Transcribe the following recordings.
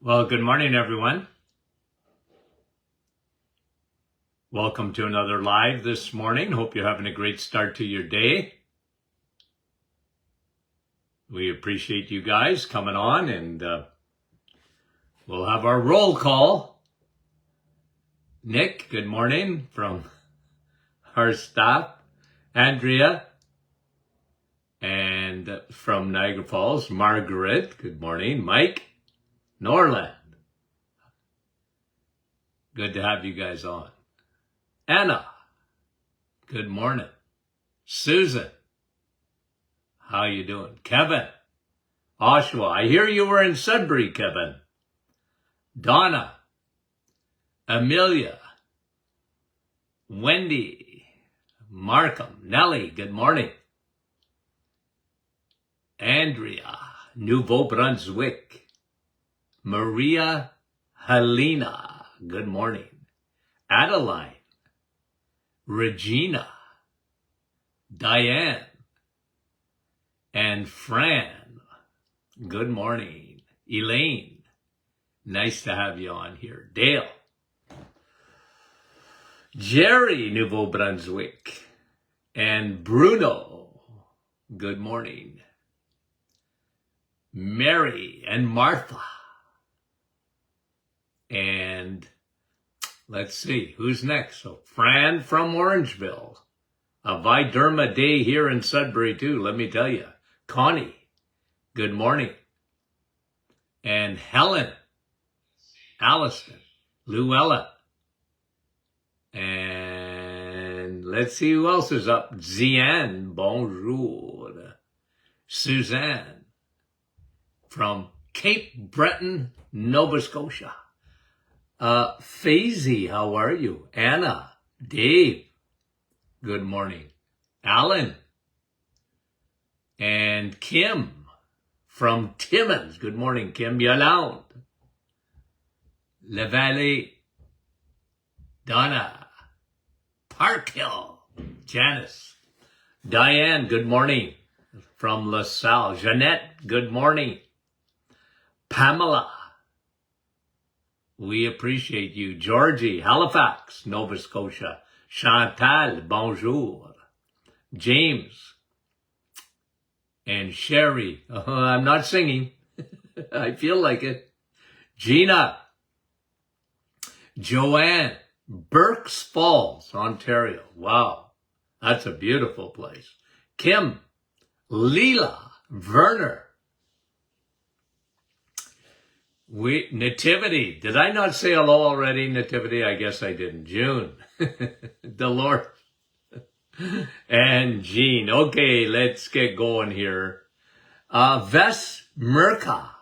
Well, good morning, everyone. Welcome to another live this morning. Hope you're having a great start to your day. We appreciate you guys coming on, and we'll have our roll call. Nick, good morning from our staff. Andrea, and from Niagara Falls, Margaret, good morning. Mike, Norland, good to have you guys on. Anna, good morning. Susan, how you doing? Kevin, Oshawa, I hear you were in Sudbury, Kevin. Donna, Amelia, Wendy, Markham, Nellie, good morning. Andrea, Nouveau-Brunswick. Maria Helena, good morning. Adeline, Regina, Diane, and Fran, good morning. Elaine, nice to have you on here. Dale, Jerry, Nouveau-Brunswick, and Bruno, good morning. Mary and Martha, and let's see, who's next? So Fran from Orangeville. A Viderma day here in Sudbury too, let me tell you. Connie, good morning. And Helen, Alliston, Luella. And let's see who else is up. Ziane, bonjour. Suzanne from Cape Breton, Nova Scotia. Faisy, how are you? Anna, Dave, good morning. Alan, and Kim from Timmins. Good morning, Kim. Yolande, La Vallée, Donna, Park Hill, Janice, Diane, good morning from LaSalle. Jeanette, good morning. Pamela, we appreciate you. Georgie, Halifax, Nova Scotia. Chantal, bonjour. James and Sherry. I'm not singing. I feel like it. Gina, Joanne, Berks Falls, Ontario. Wow, that's a beautiful place. Kim, Leela, Werner. Nativity, did I not say hello already, Nativity? I guess I didn't. June, Dolores, and Jean. Okay, let's get going here. Ves Merca.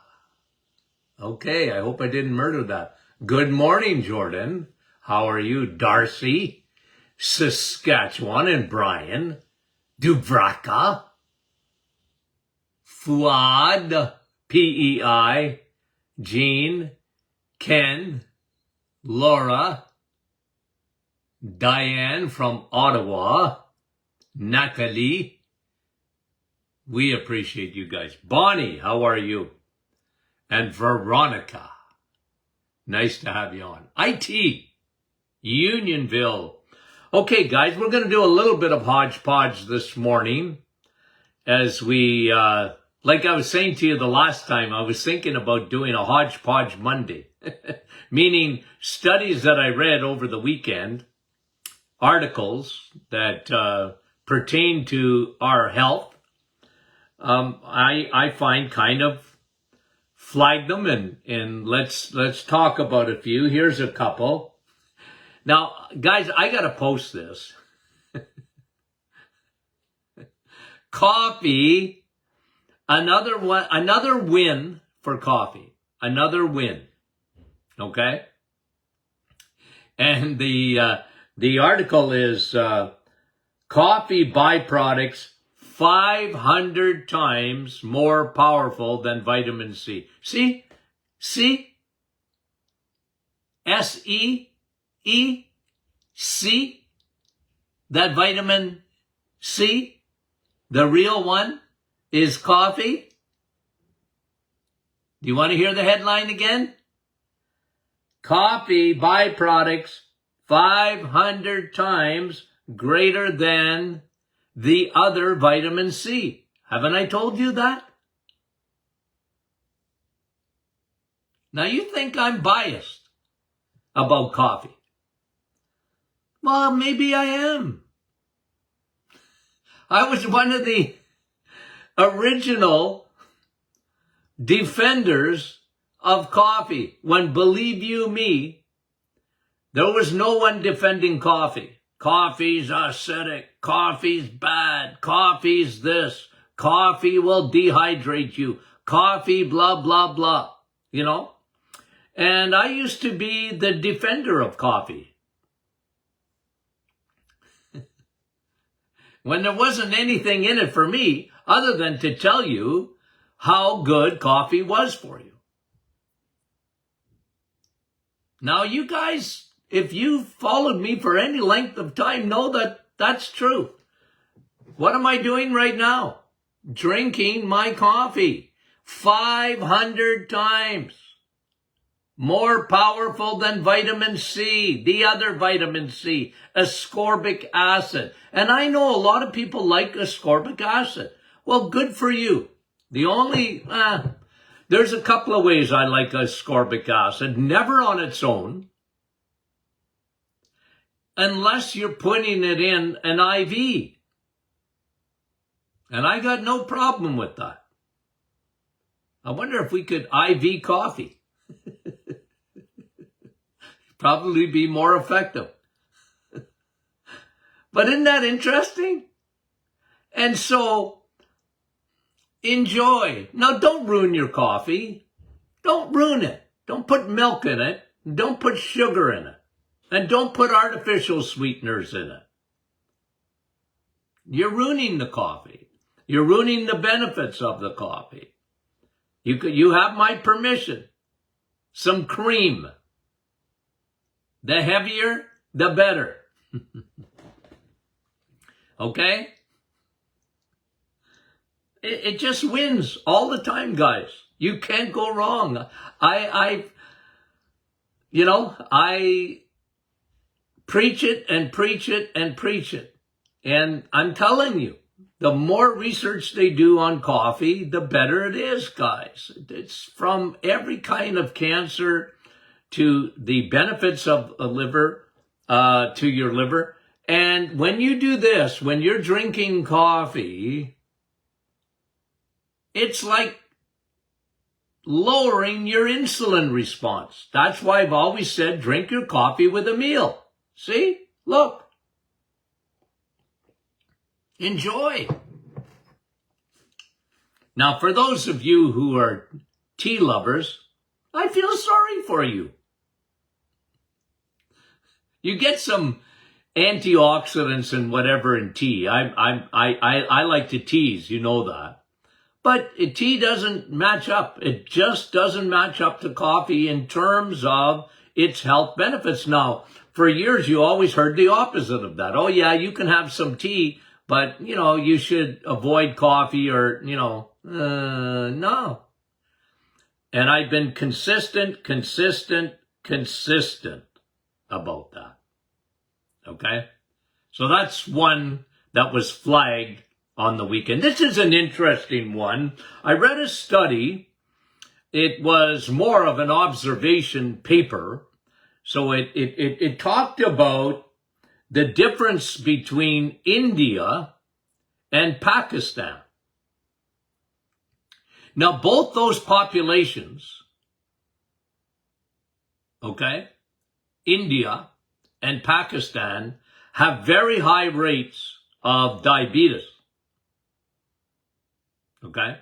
Okay, I hope I didn't murder that. Good morning, Jordan. How are you? Darcy, Saskatchewan, and Brian. Dubraka, Fuad, P-E-I, Jean, Ken, Laura, Diane from Ottawa, Natalie. We appreciate you guys. Bonnie, how are you? And Veronica, nice to have you on. IT, Unionville. Okay, guys, we're going to do a little bit of hodgepodge this morning as we, like I was saying to you the last time, I was thinking about doing a hodgepodge Monday, meaning studies that I read over the weekend, articles that pertain to our health. I find kind of flag them and let's talk about a few. Here's a couple. Now, guys, I got to post this. Coffee. Another win for coffee. Another win. Okay? And the article is coffee byproducts 500 times more powerful than vitamin C. See? S-E-E-C? That vitamin C? The real one? Is coffee. Do you want to hear the headline again? coffee byproducts 500 times greater than the other vitamin C. Haven't I told you that? Now you think I'm biased about coffee. Well, maybe I am. I was one of the original defenders of coffee when, believe you me, there was no one defending coffee. Coffee's acidic, coffee's bad, coffee's this, coffee will dehydrate you, coffee blah, blah, blah, you know? And I used to be the defender of coffee. When there wasn't anything in it for me other than to tell you how good coffee was for you. Now you guys, if you've followed me for any length of time, know that that's true. What am I doing right now? Drinking my coffee 500 times more powerful than vitamin C, the other vitamin C, ascorbic acid. And I know a lot of people like ascorbic acid. Well, good for you. There's a couple of ways I like ascorbic acid. Never on its own, unless you're putting it in an IV. And I got no problem with that. I wonder if we could IV coffee. Probably be more effective. But isn't that interesting? And so, enjoy. Now, don't ruin your coffee. Don't ruin it. Don't put milk in it. Don't put sugar in it. And don't put artificial sweeteners in it. You're ruining the coffee. You're ruining the benefits of the coffee. You have my permission. Some cream. The heavier, the better. Okay? It just wins all the time, guys. You can't go wrong. I preach it and preach it and preach it. And I'm telling you, the more research they do on coffee, the better it is, guys. It's from every kind of cancer to the benefits of a liver, to your liver. And when you do this, when you're drinking coffee, it's like lowering your insulin response. That's why I've always said, drink your coffee with a meal. See? Look. Enjoy. Now, for those of you who are tea lovers, I feel sorry for you. You get some antioxidants and whatever in tea. I like to tease, you know that. But tea doesn't match up. It just doesn't match up to coffee in terms of its health benefits. Now, for years, you always heard the opposite of that. Oh, yeah, you can have some tea, but, you should avoid coffee or, no. And I've been consistent about that. Okay? So that's one that was flagged on the weekend. This is an interesting one. I read a study. It was more of an observation paper. So it talked about the difference between India and Pakistan. Now, both those populations, okay, India and Pakistan, have very high rates of diabetes. Okay?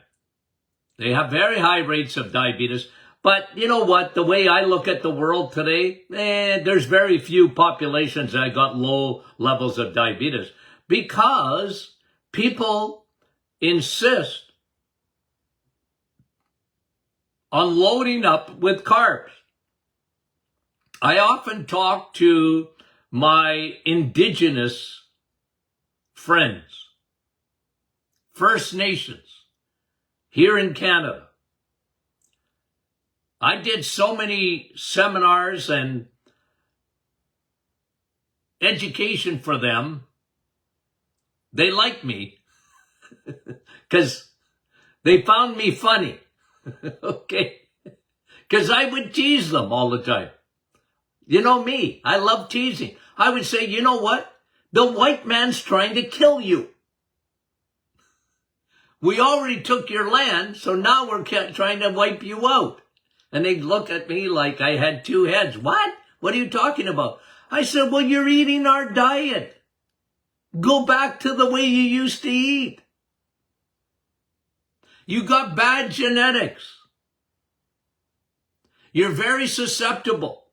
They have very high rates of diabetes. But you know what? The way I look at the world today, there's very few populations that got low levels of diabetes because people insist on loading up with carbs. I often talk to my indigenous friends, First Nations, here in Canada. I did so many seminars and education for them. They liked me because they found me funny. Okay? Because I would tease them all the time. You know me, I love teasing. I would say, you know what? The white man's trying to kill you. We already took your land, so now we're trying to wipe you out. And they'd look at me like I had two heads. What? What are you talking about? I said, well, you're eating our diet. Go back to the way you used to eat. You got bad genetics. You're very susceptible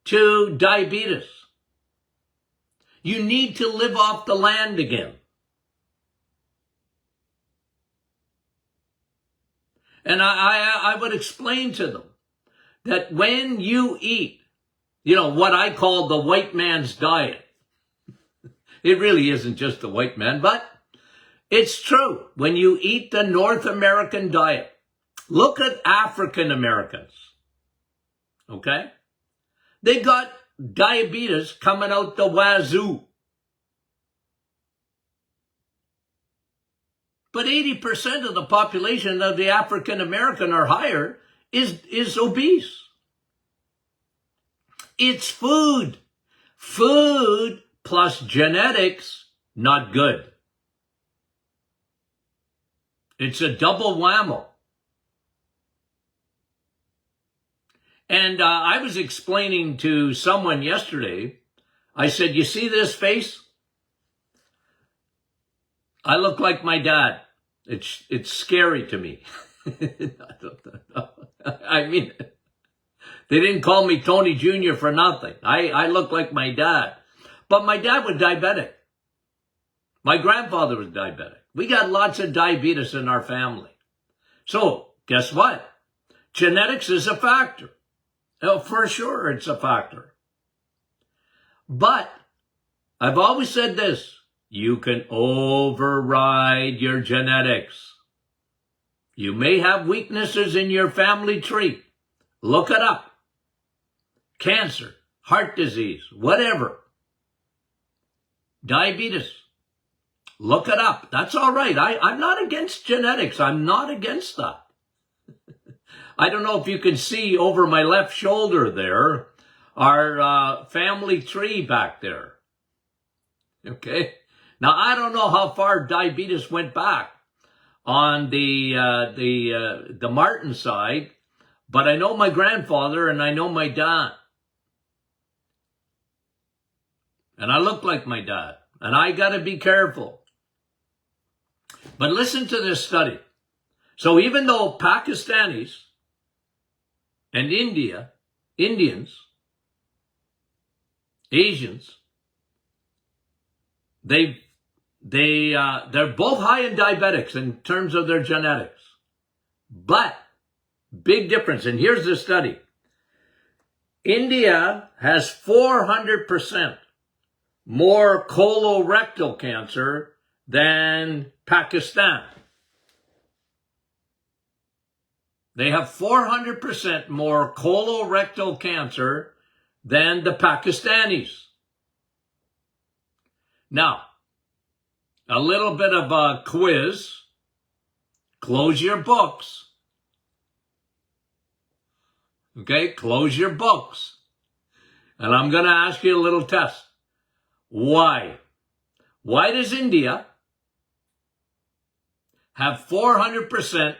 to diabetes. You need to live off the land again. And I would explain to them that when you eat, you know, what I call the white man's diet, it really isn't just the white man, but it's true. When you eat the North American diet, look at African Americans, okay? They got diabetes coming out the wazoo. But 80% of the population of the African American or higher is obese. It's food. Food plus genetics, not good. It's a double whammo. And I was explaining to someone yesterday, I said, you see this face? I look like my dad. It's scary to me. I mean, they didn't call me Tony Jr. for nothing. I look like my dad. But my dad was diabetic. My grandfather was diabetic. We got lots of diabetes in our family. So, guess what? Genetics is a factor. Oh, for sure, it's a factor. But I've always said this. You can override your genetics. You may have weaknesses in your family tree. Look it up. Cancer, heart disease, whatever. Diabetes. Look it up. That's all right. I'm not against genetics. I'm not against that. I don't know if you can see over my left shoulder there, our family tree back there. Okay? Now, I don't know how far diabetes went back on the Martin side, but I know my grandfather and I know my dad. And I look like my dad. And I got to be careful. But listen to this study. So even though Pakistanis and Indians, Asians, they're both high in diabetics in terms of their genetics. But big difference. And here's the study. India has 400% more colorectal cancer than Pakistan. They have 400% more colorectal cancer than the Pakistanis. Now, a little bit of a quiz. Close your books. Okay, close your books. And I'm going to ask you a little test. Why? Why does India have 400%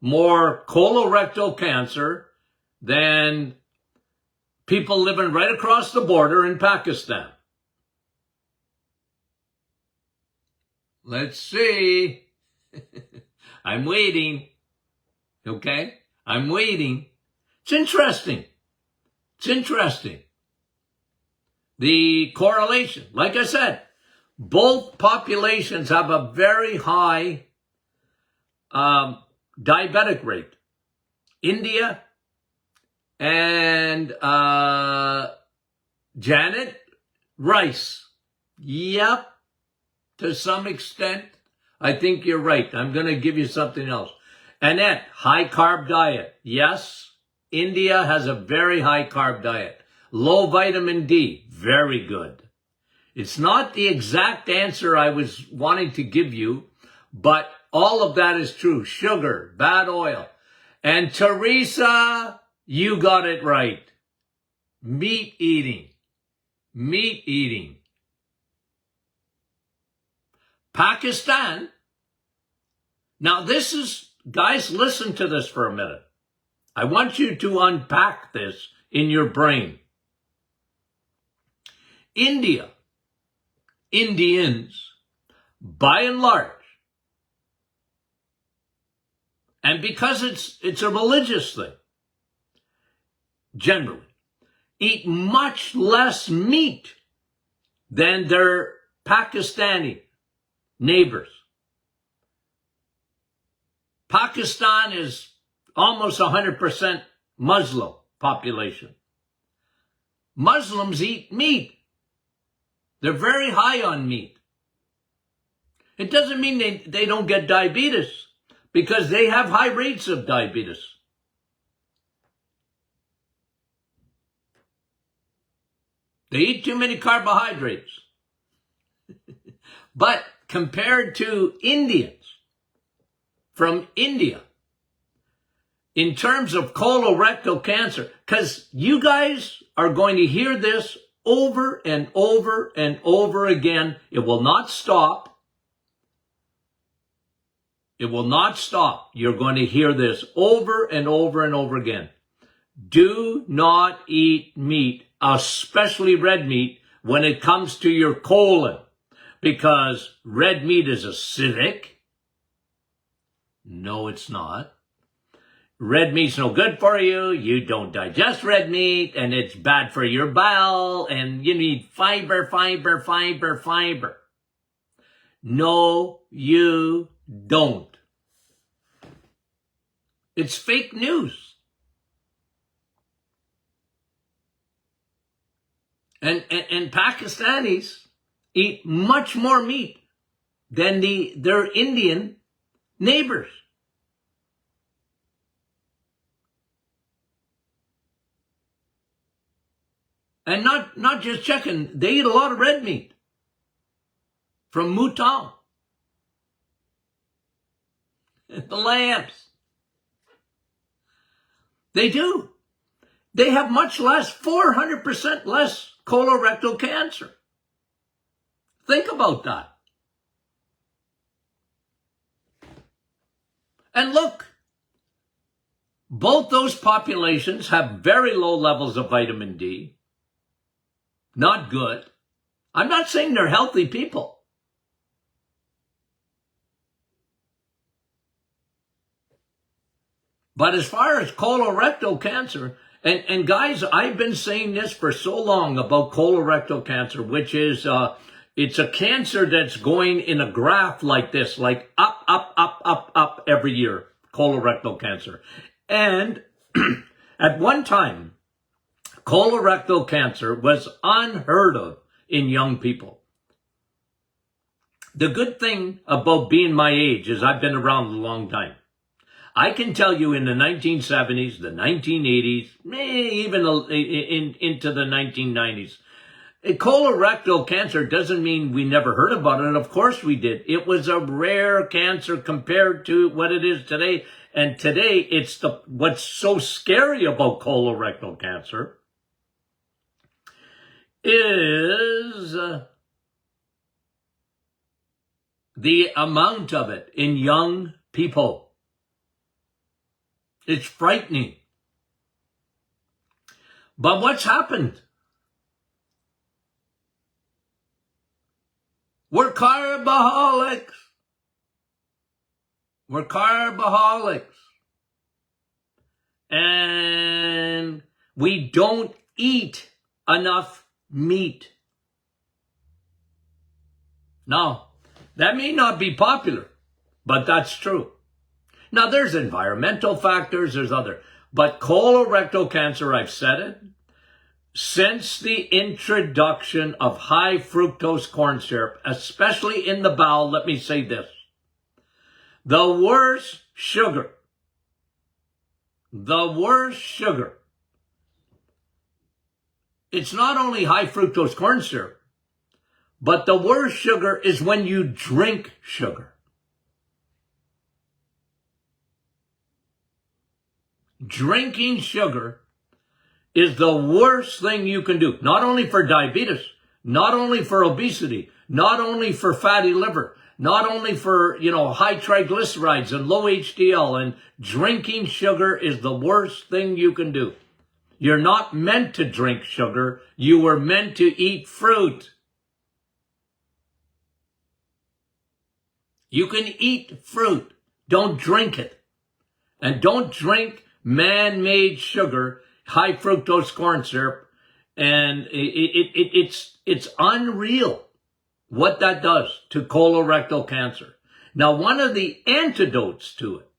more colorectal cancer than people living right across the border in Pakistan? Let's see. I'm waiting. Okay? I'm waiting. It's interesting. It's interesting. The correlation, like I said, both populations have a very high diabetic rate. India and Janet Rice. Yep, to some extent. I think you're right. I'm going to give you something else. Annette, high carb diet. Yes, India has a very high carb diet. Low vitamin D, very good. It's not the exact answer I was wanting to give you, but all of that is true. Sugar, bad oil. And Teresa, you got it right. Meat eating. Meat eating. Pakistan. Now this is, guys, listen to this for a minute. I want you to unpack this in your brain. India, Indians, by and large, and because it's a religious thing, generally, eat much less meat than their Pakistani neighbors. Pakistan is almost 100% Muslim population. Muslims eat meat. They're very high on meat. It doesn't mean they don't get diabetes, because they have high rates of diabetes. They eat too many carbohydrates. But compared to Indians from India, in terms of colorectal cancer, because you guys are going to hear this over and over and over again. It will not stop. It will not stop. You're going to hear this over and over and over again. Do not eat meat, especially red meat, when it comes to your colon, because red meat is acidic. No, it's not. Red meat's no good for you. You don't digest red meat, and it's bad for your bowel, and you need fiber, fiber, fiber, fiber. No, you don't. It's fake news. And Pakistanis eat much more meat than their Indian neighbors. And not just chicken, they eat a lot of red meat from mouton, the lambs. They do. They have much less, 400% less colorectal cancer. Think about that. And look, both those populations have very low levels of vitamin D. Not good. I'm not saying they're healthy people. But as far as colorectal cancer, and guys, I've been saying this for so long about colorectal cancer, which is, it's a cancer that's going in a graph like this, like up, up, up, up, up every year, colorectal cancer. And at one time, colorectal cancer was unheard of in young people. The good thing about being my age is I've been around a long time. I can tell you in the 1970s, the 1980s, even into the 1990s, colorectal cancer doesn't mean we never heard about it. Of course we did. It was a rare cancer compared to what it is today. And today, it's what's so scary about colorectal cancer is the amount of it in young people. It's frightening. But what's happened? We're carbaholics. We're carbaholics. And we don't eat enough meat. Now, that may not be popular, but that's true. Now, there's environmental factors, there's other. But colorectal cancer, I've said it, since the introduction of high fructose corn syrup, especially in the bowel, let me say this. The worst sugar The worst sugar. It's not only high fructose corn syrup, but the worst sugar is when you drink sugar. Drinking sugar is the worst thing you can do. Not only for diabetes, not only for obesity, not only for fatty liver, not only for, high triglycerides and low HDL, and drinking sugar is the worst thing you can do. You're not meant to drink sugar. You were meant to eat fruit. You can eat fruit. Don't drink it. And don't drink man-made sugar, high fructose corn syrup. And it's unreal what that does to colorectal cancer. Now, one of the antidotes to it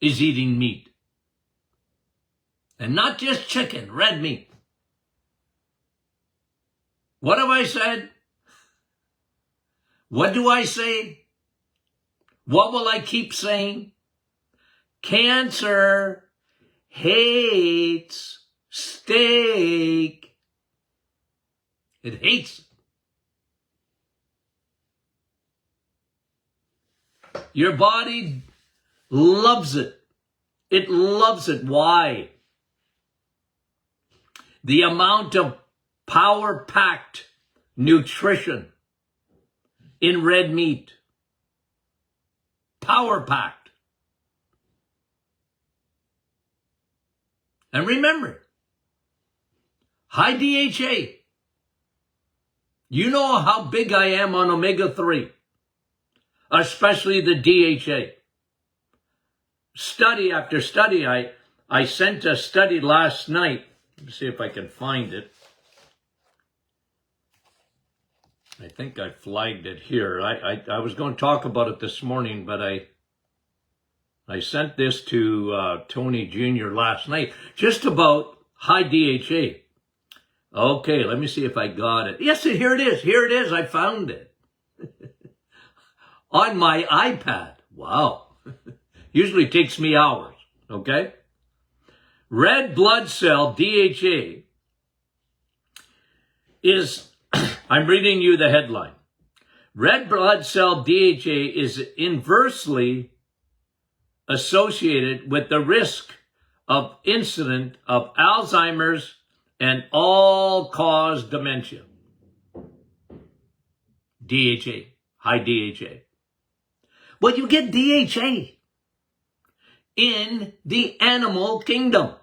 is eating meat. And not just chicken, red meat. What have I said? What do I say? What will I keep saying? Cancer hates steak. It hates it. Your body loves it. It loves it. Why? The amount of power-packed nutrition in red meat. Power-packed. And remember, high DHA. You know how big I am on omega-3, especially the DHA. Study after study, I sent a study last night. Let me see if I can find it. I think I flagged it here. I was going to talk about it this morning, but I sent this to Tony Jr. last night, just about high DHA. Okay, let me see if I got it. Yes, here it is. Here it is. I found it. On my iPad. Wow. Usually takes me hours. Okay? Red blood cell DHA is, I'm reading you the headline. Red blood cell DHA is inversely associated with the risk of incident of Alzheimer's and all-cause dementia. DHA, high DHA. Well, you get DHA in the animal kingdom.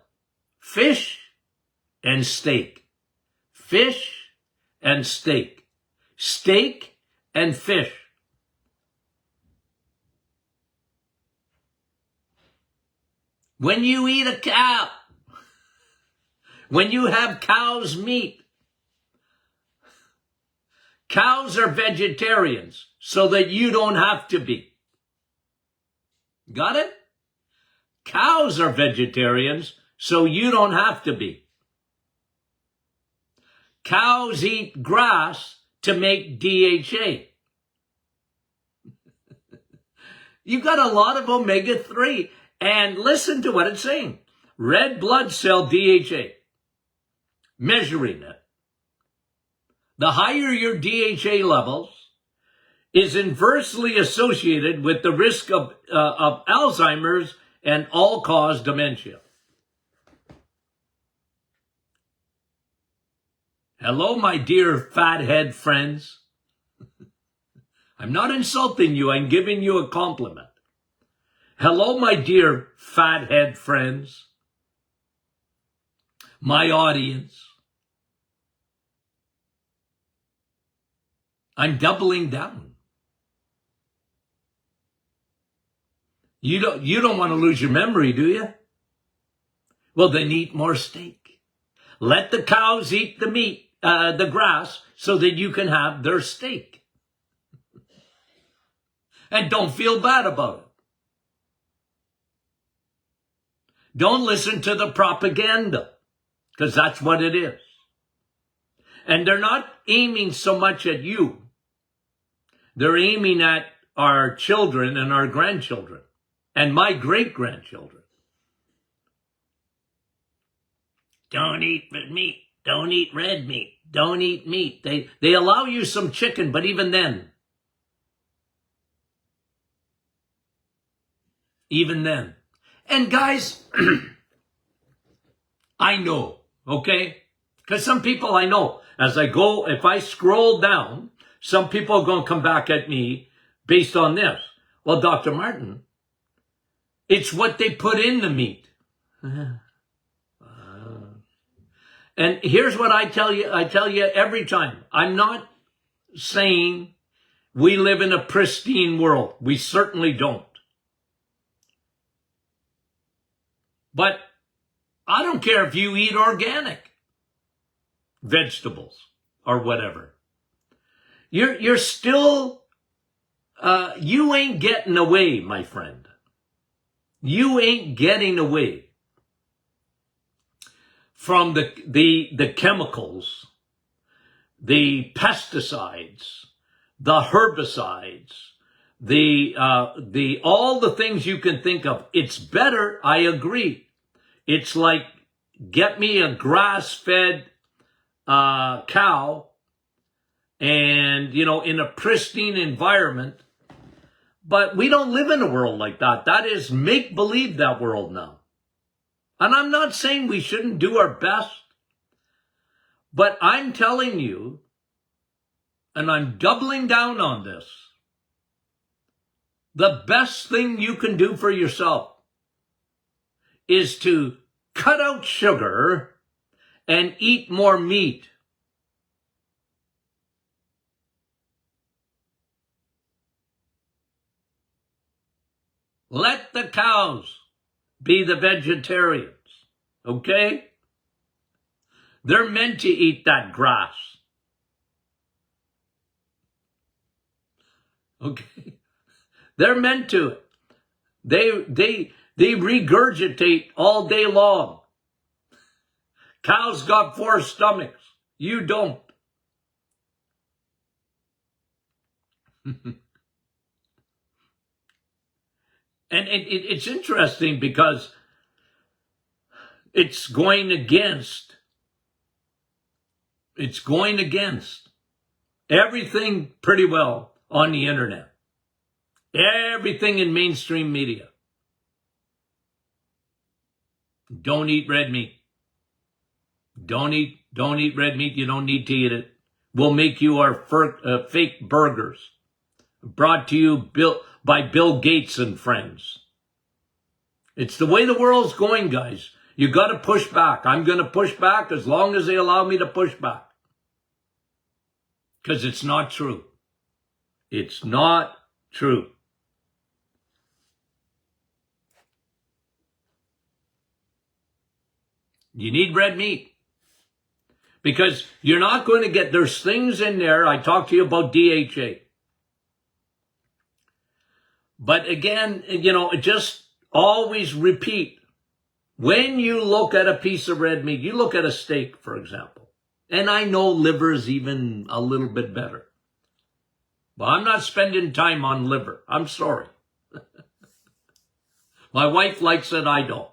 Fish and steak. Fish and steak. Steak and fish. When you eat a cow, when you have cow's meat, cows are vegetarians so that you don't have to be. Got it? Cows are vegetarians so you don't have to be. Cows eat grass to make DHA. You've got a lot of omega-3. And listen to what it's saying. Red blood cell DHA. Measuring it. The higher your DHA levels is inversely associated with the risk of Alzheimer's and all-cause dementia. Hello, my dear fathead friends. I'm not insulting you. I'm giving you a compliment. Hello, my dear fathead friends. My audience. I'm doubling down. You don't want to lose your memory, do you? Well, then eat more steak. Let the cows eat the meat, the grass, so that you can have their steak. And don't feel bad about it. Don't listen to the propaganda, because that's what it is. And they're not aiming so much at you. They're aiming at our children and our grandchildren and my great-grandchildren. Don't eat meat. Don't eat red meat. Don't eat meat. They allow you some chicken, but even then. And guys, I know, okay? Because some people I know, if I scroll down, some people are going to come back at me based on this. Well, Dr. Martin, it's what they put in the meat. And here's what I tell you every time. I'm not saying we live in a pristine world. We certainly don't. But I don't care if you eat organic vegetables or whatever. You're still, you ain't getting away, my friend. You ain't getting away from the chemicals, the pesticides, the herbicides, all the things you can think of. It's better, I agree. It's like, get me a grass-fed cow and, in a pristine environment. But we don't live in a world like that. That is make-believe, that world now. And I'm not saying we shouldn't do our best, but I'm telling you, and I'm doubling down on this, the best thing you can do for yourself is to cut out sugar and eat more meat. Let the cows be the vegetarians, okay? They're meant to eat that grass. Okay? They're meant to. They regurgitate all day long. Cows got 4 stomachs. You don't. And it's interesting because it's going against everything pretty well on the internet. Everything in mainstream media. Don't eat red meat. Don't eat red meat. You don't need to eat it. We'll make you our fake burgers. Brought to you by Bill Gates and friends. It's the way the world's going, guys. You got to push back. I'm going to push back as long as they allow me to push back. Because it's not true. It's not true. You need red meat. Because you're not going to get, there's things in there. I talked to you about DHA. But again, just always repeat. When you look at a piece of red meat, you look at a steak, for example. And I know liver is even a little bit better. But I'm not spending time on liver. I'm sorry. My wife likes it, I don't.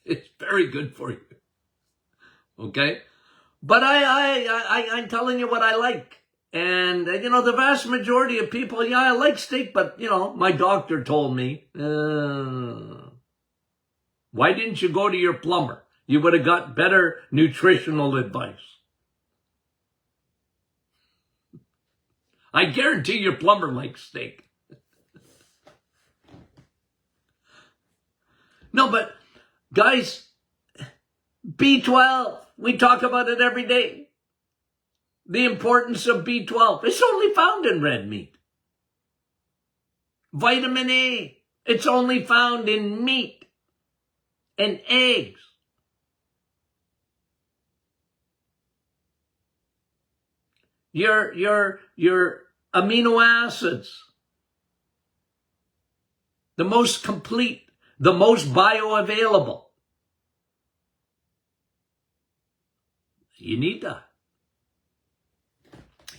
It's very good for you. Okay? But I'm telling you what I like. And, the vast majority of people, I like steak, but, my doctor told me, why didn't you go to your plumber? You would have got better nutritional advice. I guarantee your plumber likes steak. No, but, guys, B12, we talk about it every day. The importance of B12. It's only found in red meat. Vitamin A. It's only found in meat and eggs. Your amino acids. The most complete. The most bioavailable. You need that.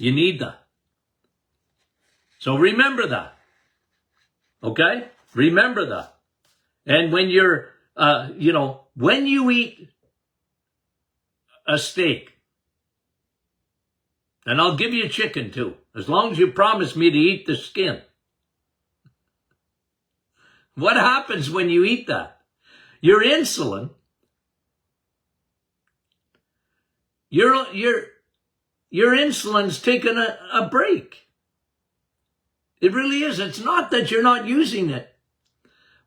You need that. So remember that. Okay? Remember that. And when you're, when you eat a steak, and I'll give you a chicken too, as long as you promise me to eat the skin. What happens when you eat that? Your insulin, your insulin's taking a break. It really is. It's not that you're not using it,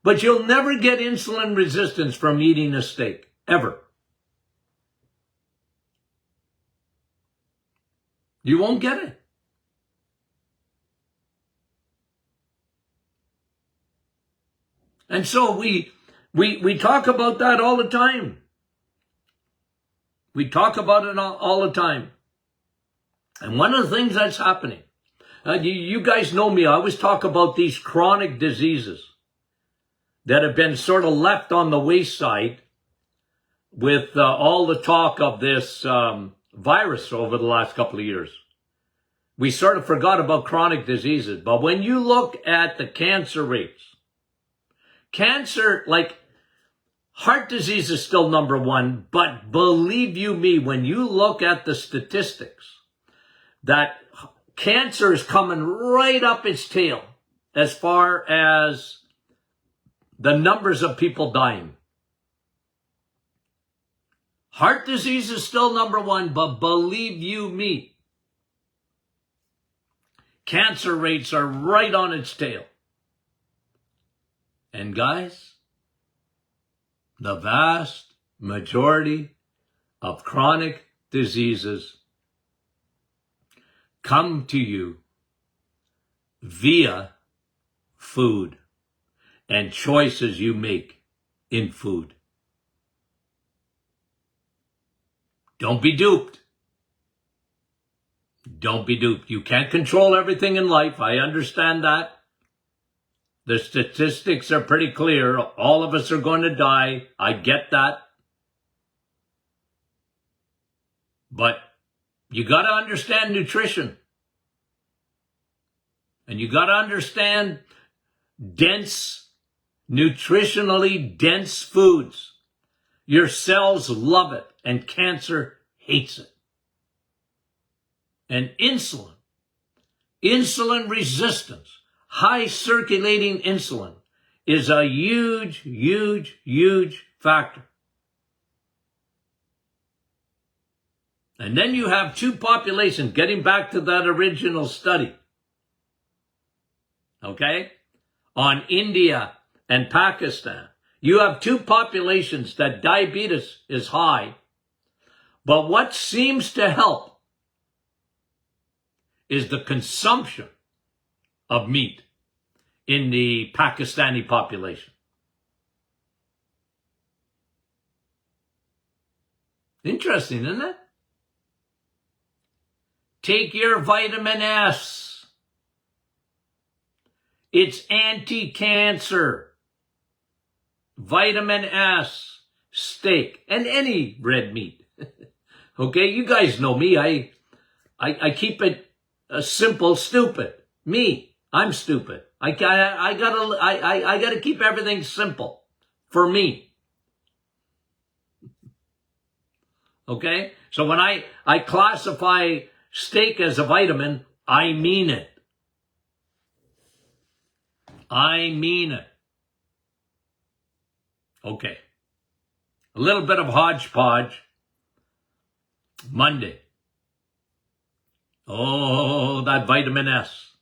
but you'll never get insulin resistance from eating a steak, ever. You won't get it. And so we talk about that all the time. We talk about it all the time. And one of the things that's happening, you guys know me, I always talk about these chronic diseases that have been sort of left on the wayside with all the talk of this virus over the last couple of years. We sort of forgot about chronic diseases. But when you look at the cancer rates, cancer, like heart disease is still number one, but believe you me, when you look at the statistics, that cancer is coming right up its tail as far as the numbers of people dying. Heart disease is still number one, but believe you me, cancer rates are right on its tail. And guys, the vast majority of chronic diseases come to you via food and choices you make in food. Don't be duped. Don't be duped. You can't control everything in life. I understand that. The statistics are pretty clear. All of us are going to die. I get that. But you got to understand nutrition. And you got to understand nutritionally dense foods. Your cells love it, and cancer hates it. And insulin resistance, high circulating insulin is a huge, huge, huge factor. And then you have two populations, getting back to that original study, okay, on India and Pakistan. You have two populations that diabetes is high, but what seems to help is the consumption of meat in the Pakistani population. Interesting, isn't it? Take your vitamin S. It's anti-cancer. Vitamin S, steak, and any red meat. Okay, you guys know me. I keep it simple, stupid. Me, I'm stupid. I gotta keep everything simple for me. Okay, so when I classify steak as a vitamin, I mean it. I mean it. Okay. A little bit of hodgepodge. Monday. Oh, that vitamin S.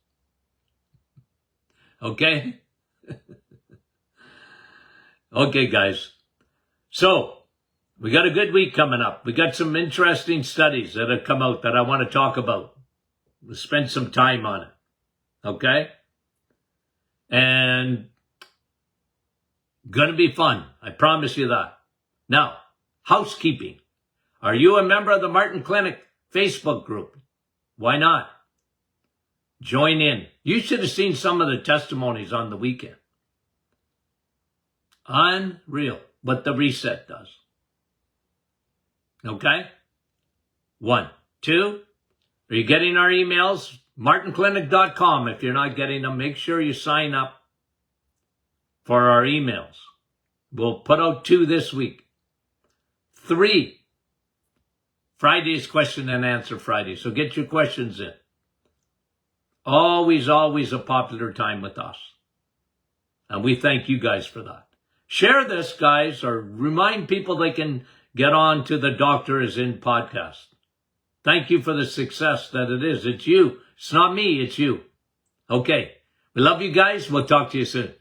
Okay? Okay, guys. So, we got a good week coming up. We got some interesting studies that have come out that I want to talk about. We'll spend some time on it. Okay? And gonna be fun. I promise you that. Now, housekeeping. Are you a member of the Martin Clinic Facebook group? Why not? Join in. You should have seen some of the testimonies on the weekend. Unreal what the reset does. Okay? 1. 2, are you getting our emails? martinclinic.com. If you're not getting them, make sure you sign up for our emails. We'll put out 2 this week. 3, Friday's question and answer Friday. So get your questions in. Always a popular time with us. And we thank you guys for that. Share this, guys, or remind people they can get on to the Doctor Is In podcast. Thank you for the success that it is. It's you. It's not me. It's you. Okay. We love you guys. We'll talk to you soon.